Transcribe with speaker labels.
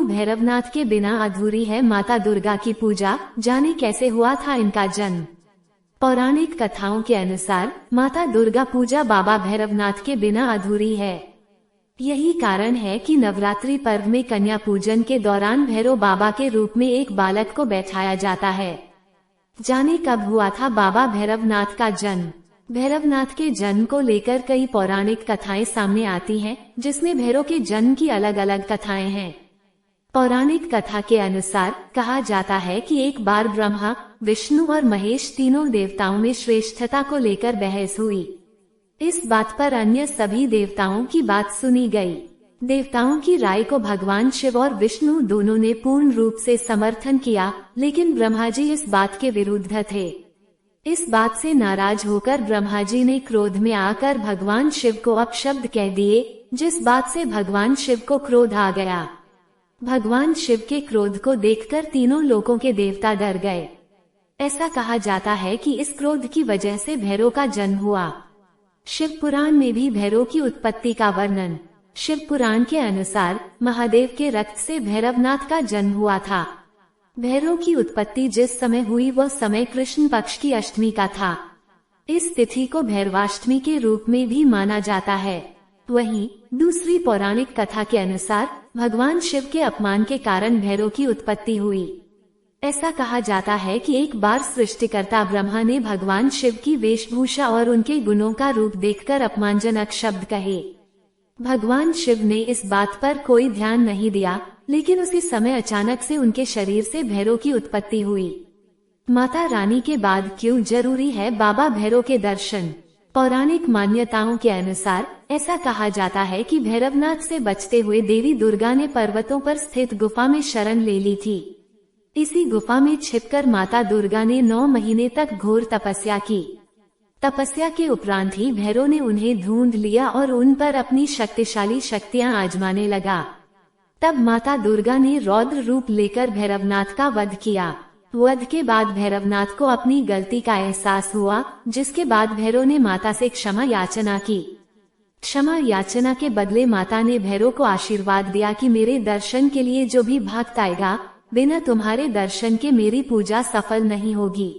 Speaker 1: भैरवनाथ के बिना अधूरी है माता दुर्गा की पूजा, जाने कैसे हुआ था इनका जन्म। पौराणिक कथाओं के अनुसार माता दुर्गा पूजा बाबा भैरवनाथ के बिना अधूरी है। यही कारण है कि नवरात्रि पर्व में कन्या पूजन के दौरान भैरव बाबा के रूप में एक बालक को बैठाया जाता है। जाने कब हुआ था बाबा भैरवनाथ का जन्म। भैरवनाथ के जन्म को लेकर कई पौराणिक कथाएं सामने आती हैं, जिसमें भैरव के जन्म की अलग अलग कथाएं हैं। पौराणिक कथा के अनुसार कहा जाता है कि एक बार ब्रह्मा, विष्णु और महेश तीनों देवताओं में श्रेष्ठता को लेकर बहस हुई। इस बात पर अन्य सभी देवताओं की बात सुनी गई। देवताओं की राय को भगवान शिव और विष्णु दोनों ने पूर्ण रूप से समर्थन किया, लेकिन ब्रह्मा जी इस बात के विरुद्ध थे। इस बात से नाराज होकर ब्रह्मा जी ने क्रोध में आकर भगवान शिव को अपशब्द कह दिए, जिस बात से भगवान शिव को क्रोध आ गया। भगवान शिव के क्रोध को देखकर तीनों लोकों के देवता डर गए। ऐसा कहा जाता है कि इस क्रोध की वजह से भैरव का जन्म हुआ। शिव पुराण में भी भैरव की उत्पत्ति का वर्णन। शिव पुराण के अनुसार महादेव के रक्त से भैरवनाथ का जन्म हुआ था। भैरव की उत्पत्ति जिस समय हुई वह समय कृष्ण पक्ष की अष्टमी का था। इस तिथि को भैरवाष्टमी के रूप में भी माना जाता है। वहीं दूसरी पौराणिक कथा के अनुसार भगवान शिव के अपमान के कारण भैरव की उत्पत्ति हुई। ऐसा कहा जाता है कि एक बार सृष्टिकर्ता ब्रह्मा ने भगवान शिव की वेशभूषा और उनके गुणों का रूप देखकर अपमानजनक शब्द कहे। भगवान शिव ने इस बात पर कोई ध्यान नहीं दिया, लेकिन उसी समय अचानक से उनके शरीर से भैरव की उत्पत्ति हुई। माता रानी के बाद क्यों जरूरी है बाबा भैरव के दर्शन। पौराणिक मान्यताओं के अनुसार ऐसा कहा जाता है कि भैरवनाथ से बचते हुए देवी दुर्गा ने पर्वतों पर स्थित गुफा में शरण ले ली थी। इसी गुफा में छिपकर माता दुर्गा ने 9 महीने तक घोर तपस्या की। तपस्या के उपरांत ही भैरव ने उन्हें ढूंढ लिया और उन पर अपनी शक्तिशाली शक्तियां आजमाने लगा। तब माता दुर्गा ने रौद्र रूप लेकर भैरवनाथ का वध किया। वध के बाद भैरवनाथ को अपनी गलती का एहसास हुआ, जिसके बाद भैरव ने माता से क्षमा याचना की। क्षमा याचना के बदले माता ने भैरव को आशीर्वाद दिया कि मेरे दर्शन के लिए जो भी भक्त आएगा, बिना तुम्हारे दर्शन के मेरी पूजा सफल नहीं होगी।